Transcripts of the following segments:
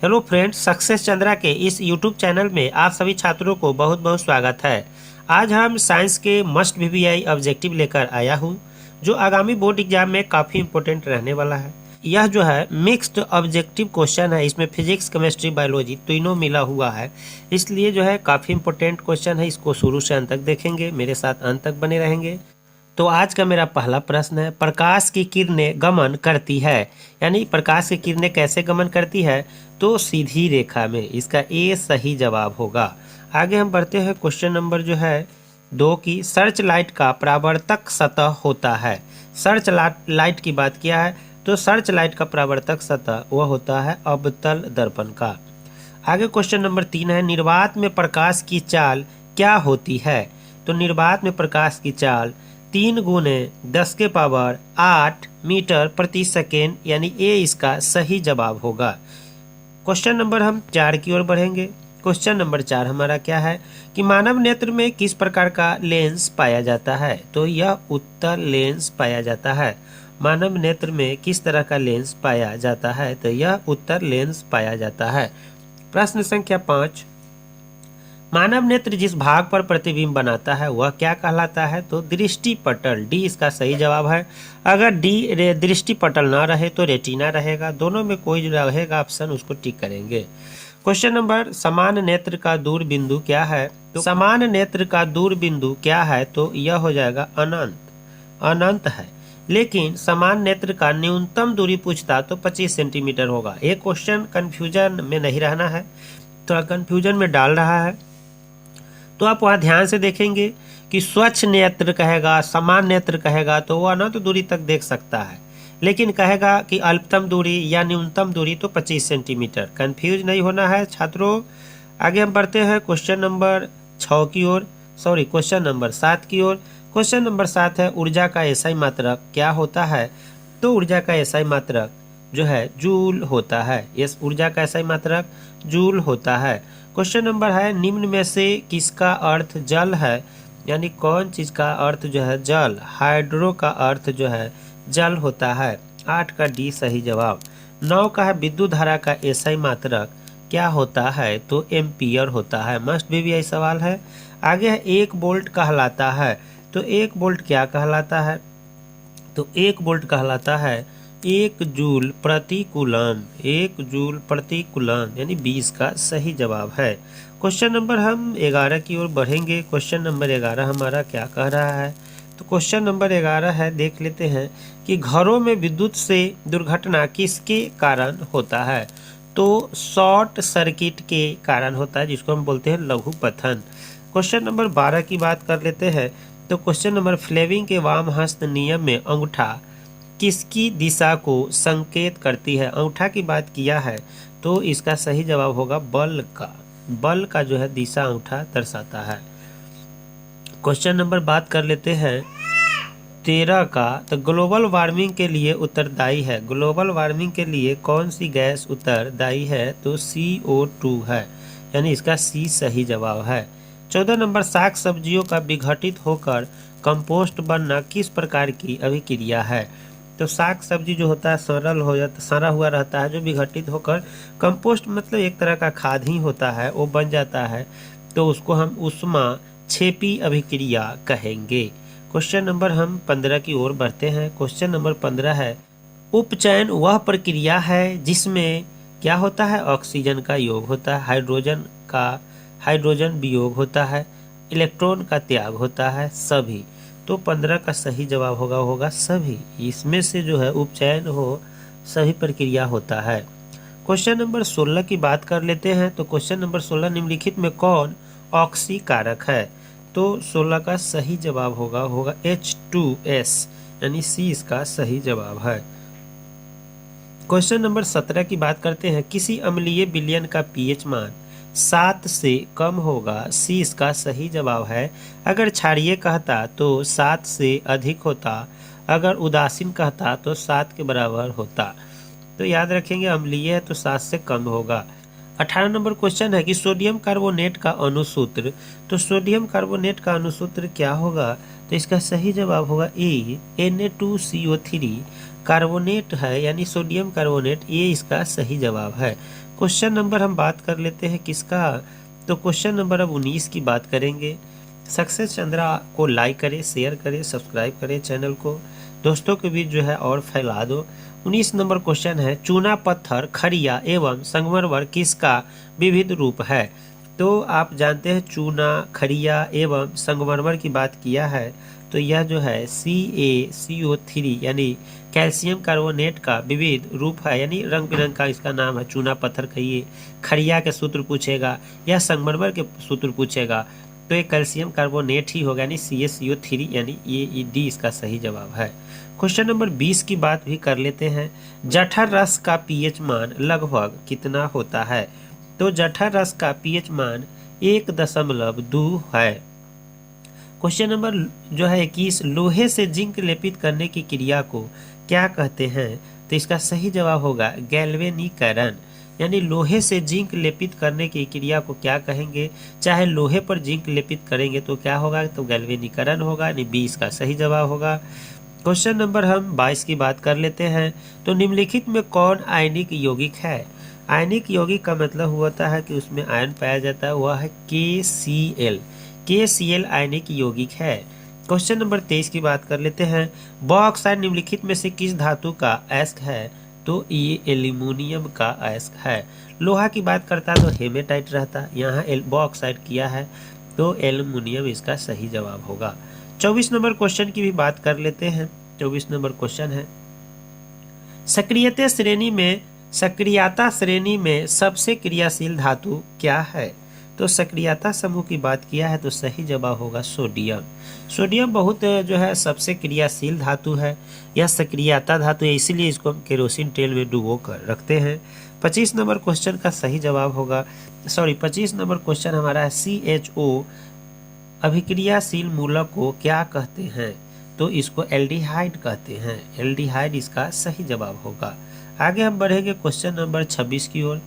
Hello friends, success Chandra के इस YouTube channel में आप सभी छात्रों को बहुत बहुत स्वागत है। आज हम साइंस के मस्ट वीवीआई ऑब्जेक्टिव लेकर आया हूँ, जो आगामी बोर्ड एग्जाम में काफ़ी इम्पोर्टेंट रहने वाला है। यह जो है मिक्स्ड ऑब्जेक्टिव क्वेश्चन है, इसमें फिजिक्स, केमिस्ट्री, बायोलॉजी तीनों मिला हुआ है, इसलिए जो है काफ़ी इम्पोर्टेंट क्वेश्चन है। इसको शुरू से अंत तक देखेंगे, मेरे साथ अंत तक बने रहेंगे। तो आज का मेरा पहला प्रश्न है, प्रकाश की किरणें गमन करती है, यानी प्रकाश की किरणें कैसे गमन करती है? तो सीधी रेखा में। इसका ए सही जवाब होगा। आगे हम बढ़ते हैं। क्वेश्चन नंबर जो है 2 की, सर्च लाइट का परावर्तक सतह होता है। सर्च लाइट की बात किया है, तो सर्च लाइट का परावर्तक सतह वह होता है अवतल दर्पण का। आगे क्वेश्चन नंबर 3 है, निर्वात में प्रकाश की चाल क्या होती है? तो निर्वात में प्रकाश की चाल 3 गुने 10 के पावर 8 मीटर प्रति सेकेंड, यानी ए इसका सही जवाब होगा। क्वेश्चन नंबर हम 4 की ओर बढ़ेंगे। क्वेश्चन नंबर 4 हमारा क्या है कि मानव नेत्र में किस प्रकार का लेंस पाया जाता है? तो यह उत्तल लेंस पाया जाता है। मानव नेत्र में किस तरह का लेंस पाया जाता है? तो यह उत्तल लेंस पाया जाता है। प्रश्न संख्या 5, मानव नेत्र जिस भाग पर प्रतिबिंब बनाता है वह क्या कहलाता है? तो दृष्टिपटल। डी इसका सही जवाब है। अगर डी दृष्टिपटल ना रहे तो रेटिना रहेगा, दोनों में कोई रहेगा ऑप्शन, उसको टिक करेंगे। क्वेश्चन नंबर, समान नेत्र का दूर बिंदु क्या है? तो समान नेत्र का दूर बिंदु क्या है? तो यह हो जाएगा अनंत। अनंत है, लेकिन समान नेत्र का न्यूनतम दूरी पूछता तो 25 सेंटीमीटर होगा। ये क्वेश्चन कंफ्यूजन में नहीं रहना है, थोड़ा कंफ्यूजन में डाल रहा है, तो आप वहाँ ध्यान से देखेंगे कि स्वच्छ नेत्र कहेगा, समान नेत्र कहेगा तो वह अनंत दूरी तक देख सकता है, लेकिन कहेगा कि अल्पतम दूरी या न्यूनतम दूरी तो 25 सेंटीमीटर। कंफ्यूज नहीं होना है छात्रों। आगे हम बढ़ते हैं क्वेश्चन नंबर 6 की ओर, सॉरी क्वेश्चन नंबर 7 की ओर। क्वेश्चन नंबर 7 है, ऊर्जा का एसआई मात्रक क्या होता है? तो ऊर्जा का एसआई मात्रक जो है जूल होता है। इस ऊर्जा का एसआई मात्रक जूल होता है। क्वेश्चन नंबर है, निम्न में से किसका अर्थ जल है? यानी कौन चीज का अर्थ जो है जल? हाइड्रो का अर्थ जो है जल होता है। 8 का डी सही जवाब। 9 का है, विद्युत धारा का एसआई मात्रक क्या होता है? तो एम्पियर होता है। मस्ट भी यही सवाल है। आगे है, 1 वोल्ट कहलाता है। तो 1 वोल्ट क्या कहलाता है? तो 1 वोल्ट कहलाता है 1 जूल प्रति कूलम। 1 जूल प्रति कूलम, यानी 20 का सही जवाब है। क्वेश्चन नंबर हम 11 की ओर बढ़ेंगे। क्वेश्चन नंबर 11 हमारा क्या कह रहा है? तो क्वेश्चन नंबर 11 है, देख लेते हैं कि घरों में विद्युत से दुर्घटना किसके कारण होता है? तो शॉर्ट सर्किट के कारण होता है, जिसको हम बोलते हैं लघु पतन। क्वेश्चन नंबर 12 की बात कर लेते हैं। तो क्वेश्चन नंबर, फ्लेमिंग के वाम हस्त नियम में अंगूठा किसकी दिशा को संकेत करती है? अंगूठा की बात किया है, तो इसका सही जवाब होगा बल का। बल का जो है दिशा अंगूठा दर्शाता है। क्वेश्चन नंबर बात कर लेते हैं 13 का, तो ग्लोबल वार्मिंग के लिए उत्तरदायी है। ग्लोबल वार्मिंग के लिए कौन सी गैस उत्तरदायी है? तो CO2 है, यानी इसका सी सही जवाब है। 14 नंबर, साग सब्जियों का विघटित होकर कंपोस्ट बनना किस प्रकार की अभिक्रिया है? तो साग सब्जी जो होता है सरल हो जाता, सड़ा हुआ रहता है, जो विघटित होकर कंपोस्ट मतलब एक तरह का खाद ही होता है, वो बन जाता है, तो उसको हम उष्मा छेपी अभिक्रिया कहेंगे। क्वेश्चन नंबर हम 15 की ओर बढ़ते हैं। क्वेश्चन नंबर 15 है, उपचयन वह प्रक्रिया है जिसमें क्या होता है? ऑक्सीजन का योग होता है, हाइड्रोजन वियोग होता है, इलेक्ट्रॉन का त्याग होता है, सभी। तो 15 का सही जवाब होगा सभी। इसमें से जो है उपचयन हो सभी प्रक्रिया होता है। क्वेश्चन नंबर 16 की बात कर लेते हैं। तो क्वेश्चन नंबर 16, निम्नलिखित में कौन ऑक्सीकारक है? तो 16 का सही जवाब होगा H2S, यानी सी इसका सही जवाब है। क्वेश्चन नंबर 17 की बात करते हैं, किसी अम्लीय विलयन का पीएच मान 7 से कम होगा, सी इसका सही जवाब है। अगर क्षारीय कहता तो 7 से अधिक होता, अगर उदासीन कहता तो 7 के बराबर होता। तो याद रखेंगे अम्लीय है तो 7 से कम होगा। 18 नंबर क्वेश्चन है कि सोडियम कार्बोनेट का अणुसूत्र। तो सोडियम कार्बोनेट का अणुसूत्र क्या होगा? तो इसका सही जवाब होगा ए, Na2CO3 कार्बोनेट है, यानी सोडियम कार्बोनेट, ये इसका सही जवाब है। क्वेश्चन नंबर हम बात कर लेते हैं किसका, तो क्वेश्चन नंबर अब 19 की बात करेंगे। सक्सेस चंद्रा को लाइक करें, शेयर करें, सब्सक्राइब करें चैनल को, दोस्तों के बीच जो है और फैला दो। 19 नंबर क्वेश्चन है, चूना पत्थर, खड़िया एवं संगमरमर किसका विविध रूप है। तो आप जानते हैं चूना, खड़िया एवं संगमरमर की बात किया है, तो यह जो है CaCO3 यानी कैल्शियम कार्बोनेट का विविध रूप है, यानी रंग बिरंग का इसका नाम है। चूना पत्थर कहिए, खड़िया के सूत्र पूछेगा या संगमरमर के सूत्र पूछेगा तो ये कैल्शियम कार्बोनेट ही होगा, यानी CaCO3, यानी ये डी इसका सही जवाब है। क्वेश्चन नंबर 20 की बात भी कर लेते हैं। जठर रस का pH मान लगभग कितना होता है। तो जठर रस का pH मान 1.2 है। क्वेश्चन नंबर जो है 21, लोहे से जिंक लेपित करने की क्रिया को क्या कहते हैं। तो इसका सही जवाब होगा गैल्वेनीकरण, यानी लोहे से जिंक लेपित करने की क्रिया को क्या कहेंगे। चाहे लोहे पर जिंक लेपित करेंगे तो क्या होगा, तो गैल्वेनीकरण होगा, यानी 20 का सही जवाब होगा। क्वेश्चन नंबर हम 22 की बात कर लेते हैं। तो निम्नलिखित में कौन आयनिक यौगिक है। आयनिक यौगिक का मतलब होता है कि उसमें आयन पाया जाता है, वह है KCl। KCl आयनिक यौगिक है। क्वेश्चन नंबर 23 की बात कर लेते हैं। बॉक्साइड निम्नलिखित में से किस धातु का अयस्क है। तो ये एल्यूमिनियम का अयस्क है। लोहा की बात करता तो हेमेटाइट रहता, यहाँ बॉक्साइड किया है तो एल्यूमिनियम इसका सही जवाब होगा। 24 नंबर क्वेश्चन की भी बात कर लेते हैं। 24 नंबर क्वेश्चन है, सक्रियता श्रेणी में सबसे क्रियाशील धातु क्या है। तो सक्रियता समूह की बात किया है तो सही जवाब होगा सोडियम। सोडियम बहुत जो है सबसे क्रियाशील धातु है, यह सक्रियता धातु है, इसीलिए इसको हम केरोसिन तेल में डुबो कर रखते हैं। 25 नंबर क्वेश्चन का सही जवाब होगा 25 नंबर क्वेश्चन हमारा है, CHO अभिक्रियाशील मूलक को क्या कहते हैं। तो इसको एल्डिहाइड कहते हैं, एल्डिहाइड इसका सही जवाब होगा। आगे हम बढ़ेंगे क्वेश्चन नंबर 26 की ओर।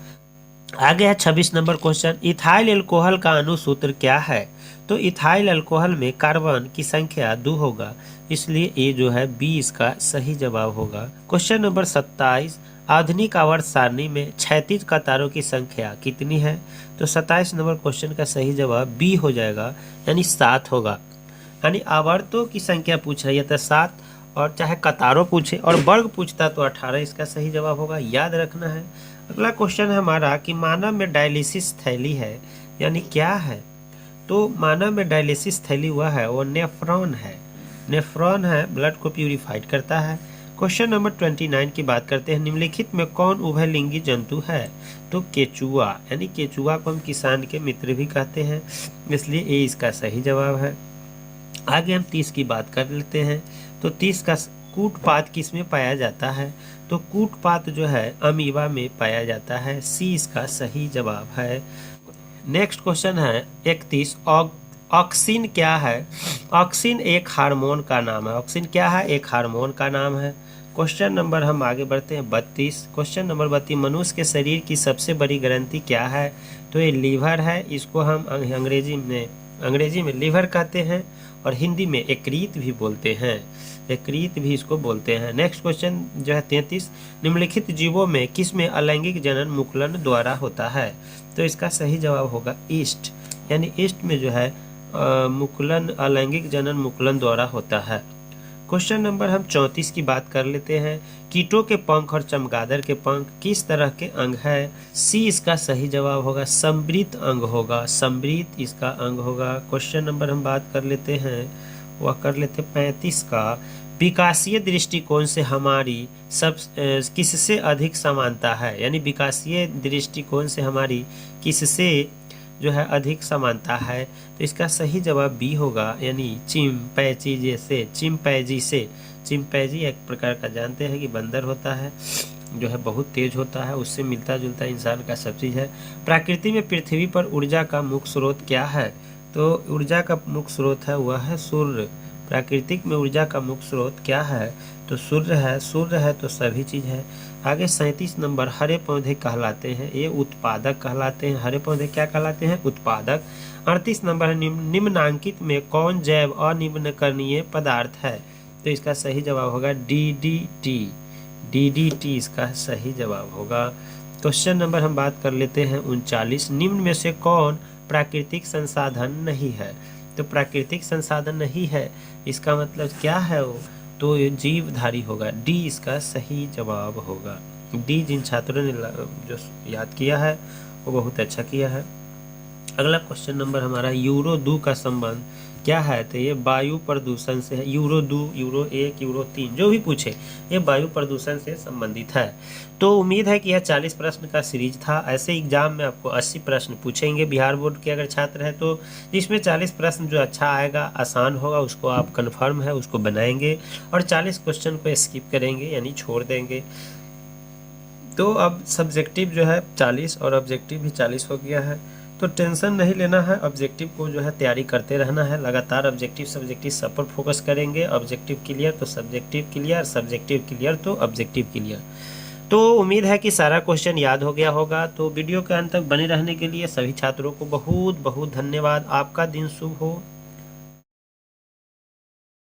आगे है 26 नंबर क्वेश्चन, इथाइल अल्कोहल का अणुसूत्र क्या है। तो इथाइल अल्कोहल में कार्बन की संख्या 2 होगा, इसलिए ये जो है 20 का सही जवाब होगा। क्वेश्चन नंबर 27, आधुनिक आवर्त सारणी में क्षैतिज कतारों की संख्या कितनी है। तो 27 नंबर क्वेश्चन का सही जवाब बी हो जाएगा, यानी 7 होगा। यानी आवर्तों की संख्या पूछ रही है तो 7, और चाहे कतारों पूछे और वर्ग पूछता तो 18 इसका सही जवाब होगा, याद रखना है। अगला क्वेश्चन है हमारा कि मानव में डायलिसिस थैली है, यानी क्या है। तो मानव में डायलिसिस थैली हुआ है वो नेफ्रॉन है, नेफ्रॉन है, ब्लड को प्यूरिफाइड करता है। क्वेश्चन नंबर 29 की बात करते हैं, निम्नलिखित में कौन उभयलिंगी जंतु है। तो केचुआ, यानी केचुआ को हम किसान के मित्र भी कहते हैं, इसलिए ये इसका सही जवाब है। आगे हम 30 की बात कर लेते हैं। तो 30 का कूटपात किस में पाया जाता है। तो कूटपात जो है अमीबा में पाया जाता है, सी इसका सही जवाब है। नेक्स्ट क्वेश्चन है 31, ऑक्सिन क्या है। ऑक्सिन एक हार्मोन का नाम है, ऑक्सिन क्या है, एक हार्मोन का नाम है। क्वेश्चन नंबर हम आगे बढ़ते हैं 32। क्वेश्चन नंबर 32, मनुष्य के शरीर की सबसे बड़ी ग्रंथि क्या है। तो ये लीवर है, इसको हम अंग्रेजी में लीवर कहते हैं और हिंदी में यकृत भी बोलते हैं, यकृत भी इसको बोलते हैं। नेक्स्ट क्वेश्चन जो है 33, निम्नलिखित जीवों में किस में अलैंगिक जनन मुकुलन द्वारा होता है। तो इसका सही जवाब होगा ईस्ट, यानी ईस्ट में जो है मुकुलन, अलैंगिक जनन मुकुलन द्वारा होता है। क्वेश्चन नंबर हम 34 की बात कर लेते हैं, कीटों के पंख और चमगादड़ के पंख किस तरह के अंग है। सी इसका सही जवाब होगा, समृत अंग होगा, समृत इसका अंग होगा। क्वेश्चन नंबर हम बात कर लेते हैं, वह कर लेते 35 का, विकासीय दृष्टिकोण से हमारी सब किससे अधिक समानता है, यानी विकासीय दृष्टिकोण से हमारी किससे जो है अधिक समानता है। तो इसका सही जवाब बी होगा, यानी चिंपैंजी से, चिंपैंजी से। चिंपैंजी एक प्रकार का जानते हैं कि बंदर होता है जो है बहुत तेज होता है, उससे मिलता जुलता इंसान का सब चीज़ है। प्रकृति में पृथ्वी पर ऊर्जा का मुख्य स्रोत क्या है। तो ऊर्जा का मुख्य स्रोत है वह है सूर्य। प्राकृतिक में ऊर्जा का मुख्य स्रोत क्या है। तो सूर्य है, सूर्य है तो सभी चीज़ है। आगे 37 नंबर, हरे पौधे कहलाते हैं, ये उत्पादक कहलाते हैं। हरे पौधे क्या कहलाते हैं, उत्पादक। 38 नंबर है, निम्नांकित में कौन जैव अनिम्नकरणीय पदार्थ है। तो इसका सही जवाब होगा DDT, DDT इसका सही जवाब होगा। क्वेश्चन नंबर हम बात कर लेते हैं 39। निम्न में से कौन प्राकृतिक संसाधन नहीं है? तो प्राकृतिक संसाधन नहीं है, इसका मतलब क्या है वो? तो ये जीवधारी होगा। डी इसका सही जवाब होगा। डी जिन छात्रों ने जो याद किया है वो बहुत अच्छा किया है। अगला क्वेश्चन नंबर हमारा यूरो 2 का संबंध क्या है? तो ये वायु प्रदूषण से है। यूरो 2, यूरो 1, यूरो 3 जो भी पूछे ये वायु प्रदूषण से संबंधित है। तो उम्मीद है कि यह 40 प्रश्न का सीरीज था। ऐसे एग्जाम में आपको 80 प्रश्न पूछेंगे बिहार बोर्ड के अगर छात्र हैं तो, जिसमें 40 प्रश्न जो अच्छा आएगा, आसान होगा, उसको आप कन्फर्म है उसको बनाएंगे और 40 क्वेश्चन को स्किप करेंगे यानी छोड़ देंगे। तो अब सब्जेक्टिव जो है 40 और ऑब्जेक्टिव भी 40 हो गया है। तो टेंशन नहीं लेना है, ऑब्जेक्टिव को जो है तैयारी करते रहना है लगातार। ऑब्जेक्टिव सब्जेक्टिव सब पर फोकस करेंगे। ऑब्जेक्टिव क्लियर तो सब्जेक्टिव क्लियर, सब्जेक्टिव क्लियर तो ऑब्जेक्टिव क्लियर। तो उम्मीद है कि सारा क्वेश्चन याद हो गया होगा। तो वीडियो के अंत तक बने रहने के लिए सभी छात्रों को बहुत बहुत धन्यवाद। आपका दिन शुभ हो।